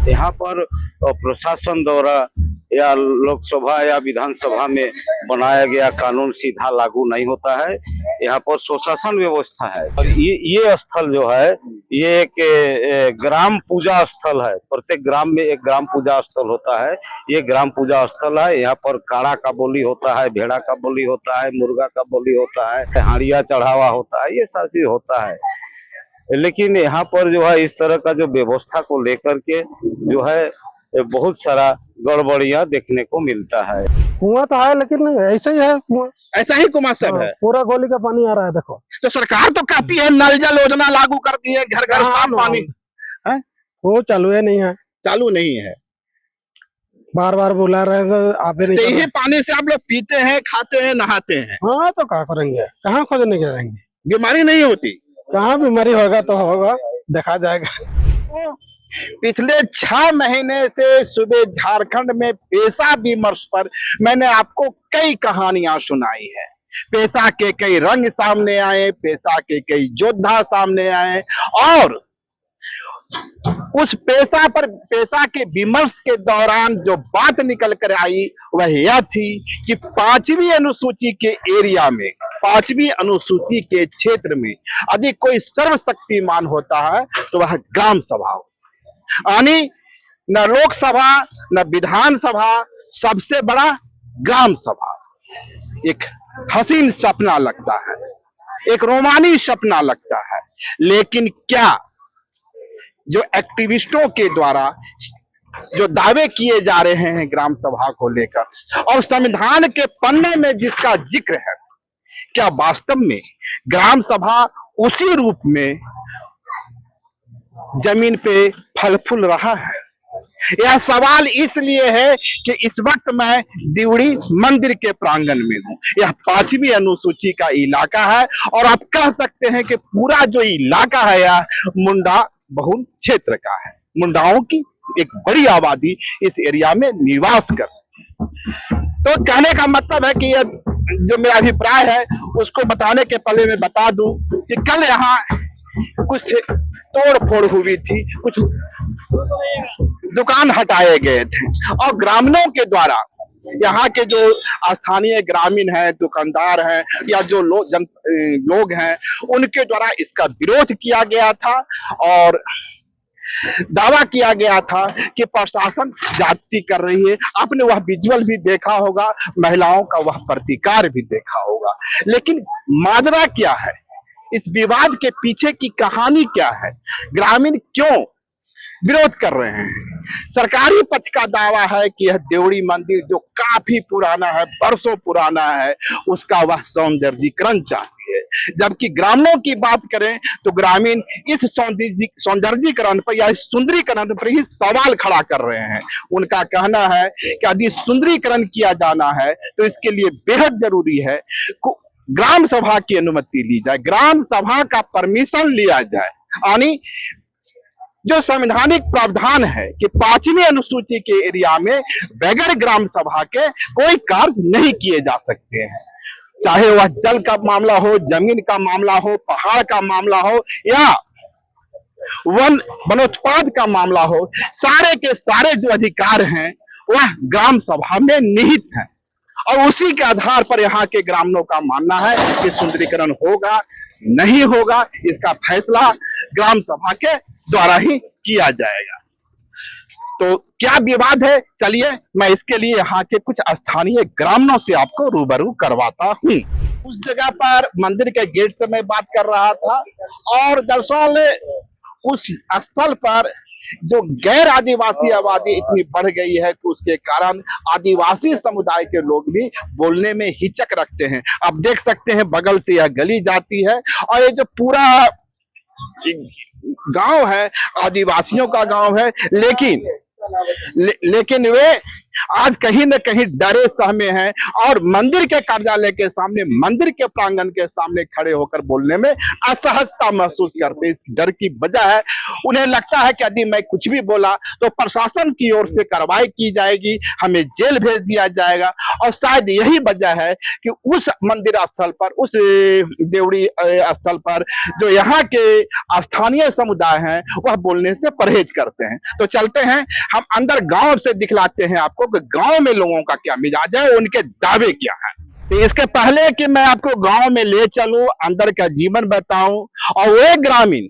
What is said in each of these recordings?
यहाँ पर प्रशासन द्वारा या लोकसभा या विधानसभा में बनाया गया कानून सीधा लागू नहीं होता है। यहाँ पर स्वशासन व्यवस्था है और ये स्थल जो है ये एक ग्राम पूजा स्थल है। प्रत्येक ग्राम में एक ग्राम पूजा स्थल होता है। ये ग्राम पूजा स्थल है। यहाँ पर काड़ा का बलि होता है, भेड़ा का बलि होता है, मुर्गा का बलि होता है, हांडिया चढ़ावा होता है, ये सारी चीज होता है। लेकिन यहाँ पर जो है इस तरह का जो व्यवस्था को लेकर के जो है बहुत सारा गड़बड़ियां देखने को मिलता है। कुआं तो है लेकिन ऐसा ही है कुआं, ऐसा ही कुआं सब है। पूरा गोली का पानी आ रहा है। देखो तो सरकार तो कहती है नल जल योजना लागू कर दी है, घर घर साफ पानी है, वो चालू है नहीं है, चालू नहीं है। बार बार बुला रहे हैं तो आप भी नहीं तो कर यही रहे। पानी से आप लोग पीते हैं, खाते हैं, नहाते हैं, हाँ तो क्या करेंगे, कहाँ खोजने के जाएंगे, बीमारी नहीं होती। कहाँ बीमारी होगा तो होगा, देखा जाएगा। पिछले 6 महीने से सुबह झारखंड में पेशा विमर्श पर मैंने आपको कई कहानियां सुनाई है। पेशा के कई रंग सामने आए, पेशा के कई योद्धा सामने आए और उस पेशा के विमर्श के दौरान जो बात निकल कर आई वह यह थी कि 5वीं अनुसूची के एरिया में, 5वीं अनुसूची के क्षेत्र में यदि कोई सर्वशक्तिमान होता है तो वह ग्राम सभा हो। यानी न लोकसभा न विधानसभा, सबसे बड़ा ग्राम सभा। एक हसीन सपना लगता है, एक रोमानी सपना लगता है। लेकिन क्या जो एक्टिविस्टों के द्वारा जो दावे किए जा रहे हैं ग्राम सभा को लेकर और संविधान के पन्ने में जिसका जिक्र है, क्या वास्तव में ग्राम सभा उसी रूप में जमीन पे फल फूल रहा है? यह सवाल इसलिए है कि इस वक्त मैं दिवड़ी मंदिर के प्रांगण में हूं। यह 5वीं अनुसूची का इलाका है और आप कह सकते हैं कि पूरा जो इलाका है यह मुंडा बहुल क्षेत्र का है। मुंडाओं की एक बड़ी आबादी इस एरिया में निवास करती है। तो कहने का मतलब है कि यह जो मेरा अभिप्राय है उसको बताने के पहले मैं बता दूं कि कल यहाँ कुछ तोड़ फोड़ हुई थी, कुछ दुकान हटाए गए थे और ग्रामीणों के द्वारा, यहाँ के जो स्थानीय ग्रामीण हैं, दुकानदार हैं या जो लोग हैं, उनके द्वारा इसका विरोध किया गया था और दावा किया गया था कि प्रशासन जाति कर रही है। आपने वह विजुअल भी देखा होगा, महिलाओं का वह प्रतिकार भी देखा होगा। लेकिन माजरा क्या है, इस विवाद के पीछे की कहानी क्या है, ग्रामीण क्यों विरोध कर रहे हैं? सरकारी पक्ष का दावा है कि यह देवड़ी मंदिर जो काफी पुराना है, बरसों पुराना है, उसका वह सौंदर्यीकरण चाहती है। जबकि ग्रामीणों की बात करें तो ग्रामीण इस सौंदर्यीकरण पर या इस सुंदरीकरण पर ही सवाल खड़ा कर रहे हैं। उनका कहना है कि यदि सुंदरीकरण किया जाना है तो इसके लिए बेहद जरूरी है ग्राम सभा की अनुमति ली जाए, ग्राम सभा का परमिशन लिया जाए। यानी जो संवैधानिक प्रावधान है कि 5वीं अनुसूची के एरिया में बगैर ग्राम सभा के कोई कार्य नहीं किए जा सकते हैं। चाहे वह जल का मामला हो, जमीन का मामला हो, पहाड़ का मामला हो या वनोत्पाद का मामला हो, सारे के सारे जो अधिकार हैं वह ग्राम सभा में निहित हैं। और उसी के आधार पर यहाँ के ग्रामीणों का मानना है कि सुंदरीकरण होगा नहीं होगा इसका फैसला ग्राम सभा के द्वारा ही किया जाएगा। तो क्या विवाद है, चलिए मैं इसके लिए यहाँ के कुछ स्थानीय ग्रामीणों से आपको रूबरू करवाता हूँ। उस जगह पर मंदिर के गेट से मैं बात कर रहा था और दरअसल उस स्थल पर जो गैर आदिवासी आबादी इतनी बढ़ गई है कि उसके कारण आदिवासी समुदाय के लोग भी बोलने में हिचक रखते हैं। आप देख सकते हैं बगल से यह गली जाती है और ये जो पूरा गांव है आदिवासियों का गांव है, लेकिन वे आज कहीं न कहीं डरे सहमे हैं और मंदिर के कार्यालय के सामने, मंदिर के प्रांगण के सामने खड़े होकर बोलने में असहजता महसूस करते हैं। इस डर की वजह है, उन्हें लगता है कि यदि मैं कुछ भी बोला तो प्रशासन की ओर से कार्रवाई की जाएगी, हमें जेल भेज दिया जाएगा। और शायद यही वजह है कि उस मंदिर स्थल पर, उस देवड़ी स्थल पर जो यहाँ के स्थानीय समुदाय हैं वह बोलने से परहेज करते हैं। तो चलते हैं, हम अंदर गांव से दिखलाते हैं आपको कि गांव में लोगों का क्या मिजाज है, उनके दावे क्या है। तो इसके पहले कि मैं आपको गांव में ले चलूं, अंदर का जीवन बताऊं, और वे ग्रामीण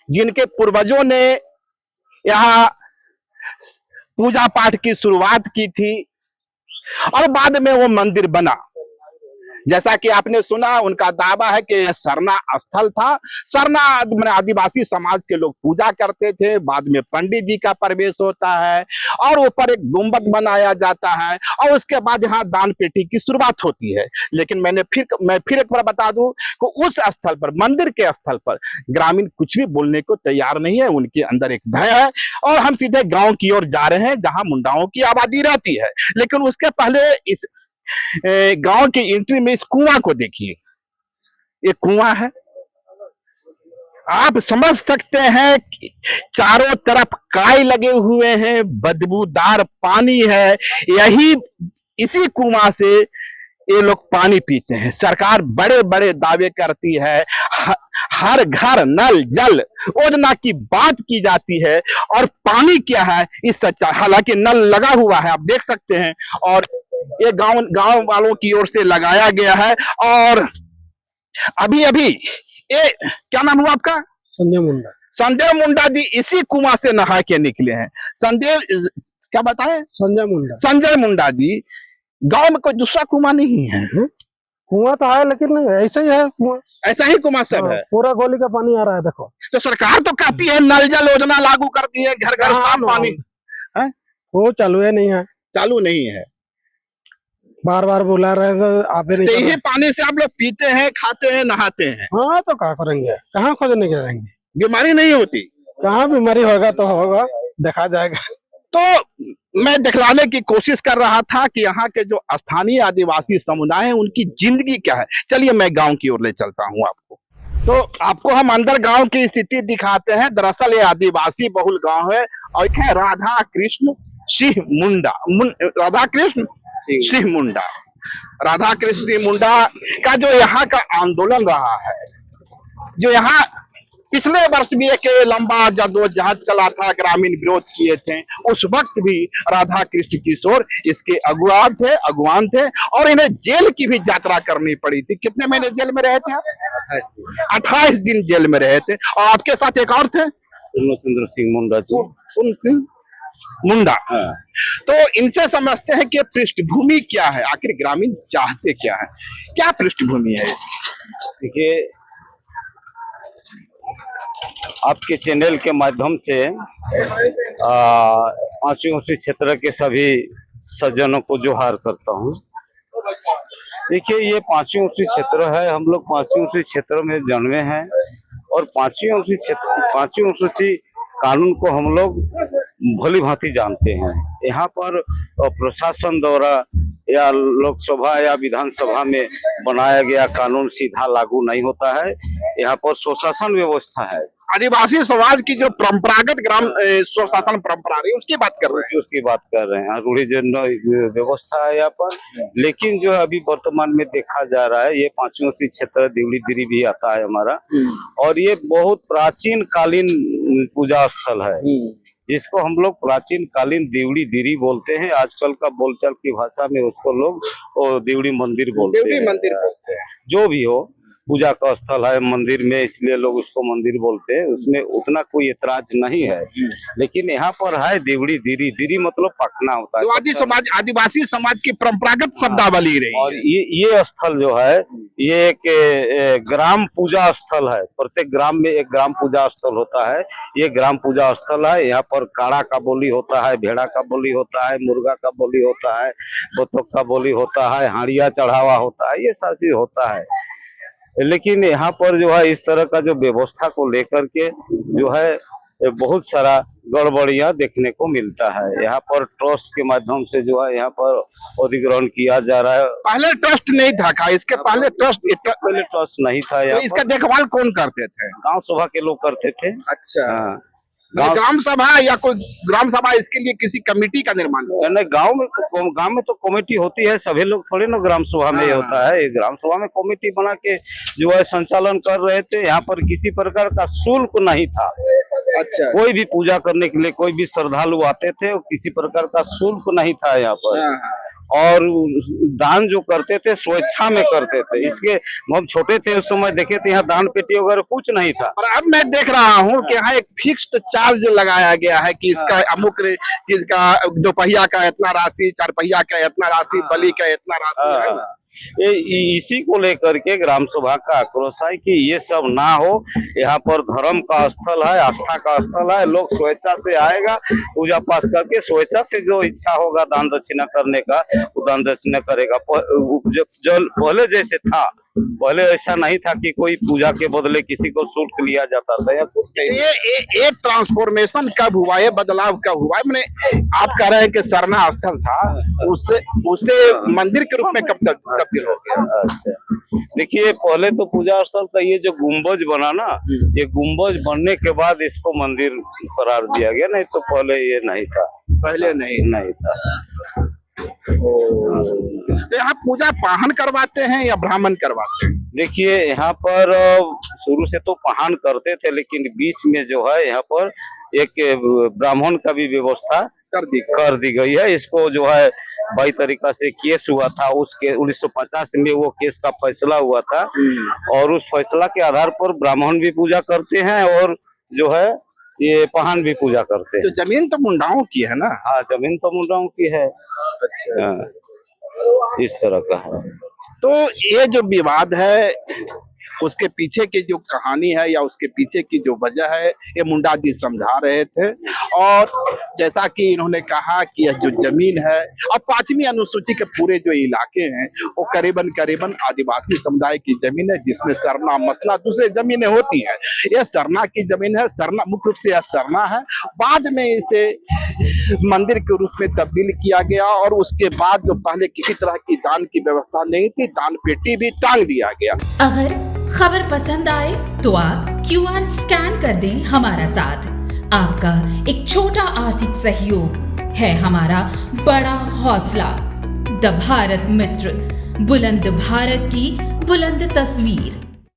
जिनके पूर्वजों ने यहाँ पूजा पाठ की शुरुआत की थी और बाद में वो मंदिर बना, जैसा कि आपने सुना, उनका दावा है कि यह सरना स्थल था। सरना आदिवासी समाज के लोग पूजा करते थे। बाद में पंडित जी का प्रवेश होता है और ऊपर एक गुंबद बनाया जाता है और उसके बाद यहाँ दान पेटी की शुरुआत होती है। लेकिन मैं फिर एक बार बता दूं कि उस स्थल पर, मंदिर के स्थल पर ग्रामीण कुछ भी बोलने को तैयार नहीं है, उनके अंदर एक भय है। और हम सीधे गांव की ओर जा रहे हैं जहां मुंडाओं की आबादी रहती है। लेकिन उसके पहले इस गांव की एंट्री में इस कुआं को देखिए। ये कुआं है, आप समझ सकते हैं कि चारों तरफ काई लगे हुए हैं, बदबूदार पानी है। इसी कुआं से ये लोग पानी पीते हैं। सरकार बड़े बड़े दावे करती है, हर घर नल जल योजना की बात की जाती है, और पानी क्या है इस सच्चा, हालांकि नल लगा हुआ है, आप देख सकते हैं, और ये गांव वालों की ओर से लगाया गया है। और अभी ये क्या नाम हुआ आपका? संजय मुंडा जी इसी कुआं से नहा के निकले हैं। क्या बताएं? संजय मुंडा जी, गांव में कोई दूसरा कुआं नहीं है? कुआं तो है, लेकिन ऐसा ही है कुआं, ऐसा ही कुआं सब है। पूरा गोली का पानी आ रहा है, देखो। तो सरकार तो कहती है नल जल योजना लागू कर दी है, घर घर साफ पानी है, वो चालू है नहीं है, चालू नहीं है। बार बार बुला रहे हैं तो आप भी नहीं तो यही पानी से आप लोग पीते हैं, खाते हैं, नहाते हैं। हाँ, तो क्या करेंगे, कहाँ खोजने के जाएंगे? बीमारी नहीं होती? कहाँ बीमारी होगा तो होगा, देखा जाएगा। तो मैं दिखलाने की कोशिश कर रहा था कि यहाँ के जो स्थानीय आदिवासी समुदाय हैं उनकी जिंदगी क्या है। चलिए मैं गांव की ओर ले चलता हूँ आपको। तो आपको हम अंदर गांव की स्थिति दिखाते हैं। दरअसल ये आदिवासी बहुल गांव है और एक है राधा कृष्ण सिंह मुंडा, राधा कृष्ण सिंह मुंडा, राधा कृष्ण सिंह मुंडा का जो यहाँ का आंदोलन रहा है, जो यहाँ पिछले वर्ष भी एक लंबा जद्दोजहद चला था, ग्रामीण विरोध किए थे। उस वक्त भी राधा कृष्ण किशोर इसके अगुवान थे और इन्हें जेल की भी यात्रा करनी पड़ी थी। कितने महीने जेल में रहे थे आप? 28 दिन जेल में रहे थे। और आपके साथ एक और थे, पूर्णचंद्र सिंह मुंडा जी, मुंडा। तो इनसे समझते हैं कि पृष्ठभूमि क्या है, आखिर ग्रामीण चाहते क्या है, क्या पृष्ठभूमि है? देखिए, आपके चैनल के माध्यम से पांचवी ऊंची क्षेत्र के सभी सज्जनों को जोहार करता हूँ। देखिए, ये पांचवी ऊंची क्षेत्र है, हम लोग पांचवी ऊंची क्षेत्र में जन्मे हैं और पांचवी ऊंची कानून को हम लोग भली भांति जानते हैं। यहाँ पर प्रशासन द्वारा या लोकसभा या विधानसभा में बनाया गया कानून सीधा लागू नहीं होता है। यहाँ पर स्वशासन व्यवस्था है। आदिवासी समाज की जो परंपरागत ग्राम स्वशासन परंपरा रही है उसकी बात कर रहे हैं। रूढ़िजन्य व्यवस्था है यहाँ पर। लेकिन जो अभी वर्तमान में देखा जा रहा है, ये पांचवी ऊंची क्षेत्र देवड़ी दिरी भी आता है हमारा, और ये बहुत प्राचीन कालीन पूजा स्थल है, जिसको हम लोग प्राचीन कालीन देवड़ी दिरी बोलते हैं। आजकल का बोलचाल की भाषा में उसको लोग देवड़ी मंदिर बोलते हैं। जो भी हो, पूजा का स्थल है मंदिर में, इसलिए लोग उसको मंदिर बोलते हैं। उसमें उतना कोई एतराज नहीं है। लेकिन यहाँ पर है देवड़ी दिरी, दिरी मतलब पकना होता है। आदिवासी समाज की परंपरागत शब्दावली रही। और ये स्थल जो है, ये एक ग्राम पूजा स्थल है। प्रत्येक ग्राम में एक ग्राम पूजा स्थल होता है। ये ग्राम पूजा स्थल है। यहाँ पर काड़ा का बोली होता है, भेड़ा का बोली होता है, मुर्गा का बोली होता है, बतख का बोली होता है, हाड़िया चढ़ावा होता है, ये सारी चीज होता है। लेकिन यहाँ पर जो है इस तरह का जो व्यवस्था को लेकर के जो है बहुत सारा गड़बड़ियां देखने को मिलता है। यहाँ पर ट्रस्ट के माध्यम से जो है यहाँ पर अधिग्रहण किया जा रहा है। पहले ट्रस्ट नहीं था का, इसके पहले पहले ट्रस्ट नहीं था। तो यहाँ इसका देखभाल कौन करते थे? गांव सभा के लोग करते थे। अच्छा, हाँ, ग्राम सभा या कोई ग्राम सभा इसके लिए किसी कमेटी का निर्माण किया? नहीं, गांव में तो कमेटी होती है, सभी लोग थोड़े ना ग्राम सभा में होता है। ग्राम सभा में कमेटी बना के जो है संचालन कर रहे थे। यहाँ पर किसी प्रकार का शुल्क नहीं था। अच्छा, कोई भी पूजा करने के लिए कोई भी श्रद्धालु आते थे, और किसी प्रकार का शुल्क नहीं था यहाँ पर। और दान जो करते थे स्वेच्छा में करते थे। इसके हम छोटे थे उस समय देखे थे, यहाँ दान पेटी वगैरह कुछ नहीं था। और अब मैं देख रहा हूँ कि यहाँ एक फिक्स्ड चार्ज लगाया गया है कि इसका अमुक चीज का, दोपहिया का इतना राशि, चार पहिया का इतना राशि, बलि का इतना राशि है ना? इसी को लेकर के ग्राम सभा का आक्रोश है कि ये सब ना हो। यहाँ पर धर्म का स्थल है, आस्था का स्थल है। लोग स्वेच्छा से आएगा, पूजा पाठ करके स्वेच्छा से जो इच्छा होगा दान दक्षिणा करने का वो दान दक्षिणा करेगा। पहले जैसे था, पहले ऐसा नहीं था कि कोई पूजा के बदले किसी को शुल्क लिया जाता था या कुछ नहीं। ये ट्रांसफॉर्मेशन कब हुआ, ये बदलाव कब हुआ? मैंने आप कह रहे हैं कि सरना स्थल था, उससे मंदिर के रूप में कब तब्दील हो गया? अच्छा, देखिए पहले तो पूजा स्थल था। ये जो गुम्बज बना ना, ये गुम्बज बनने के बाद इसको मंदिर करार दिया गया, नहीं तो पहले ये नहीं था। पहले नहीं था। तो यहाँ पूजा पाहन करवाते हैं या ब्राह्मण करवाते हैं? देखिए यहाँ पर शुरू से तो पाहन करते थे, लेकिन बीच में जो है यहाँ पर एक ब्राह्मण का भी व्यवस्था कर दी गई है। इसको जो है 22 तरीका से केस हुआ था, उसके 1950 में वो केस का फैसला हुआ था, और उस फैसला के आधार पर ब्राह्मण भी पूजा करते हैं और जो है ये पाहन भी पूजा करते हैं। तो जमीन तो मुंडाओं की है ना? हाँ, जमीन तो मुंडाओं की है। अच्छा, इस तरह का है। तो ये जो विवाद है उसके पीछे की जो कहानी है या उसके पीछे की जो वजह है, ये मुंडा जी समझा रहे थे। और जैसा कि इन्होंने कहा कि यह जो जमीन है, और 5वीं अनुसूची के पूरे जो इलाके हैं वो करीबन आदिवासी समुदाय की जमीन है, जिसमें सरना मसला दूसरे जमीनें होती हैं। यह सरना की जमीन है। सरना मुख्य रूप से यह सरना है। बाद में इसे मंदिर के रूप में तब्दील किया गया, और उसके बाद जो पहले किसी तरह की दान की व्यवस्था नहीं थी, दान पेटी भी टांग दिया गया। अगर खबर पसंद आए तो आप QR स्कैन कर दें हमारा साथ। आपका एक छोटा आर्थिक सहयोग है हमारा बड़ा हौसला। द भारत मित्र, बुलंद भारत की बुलंद तस्वीर।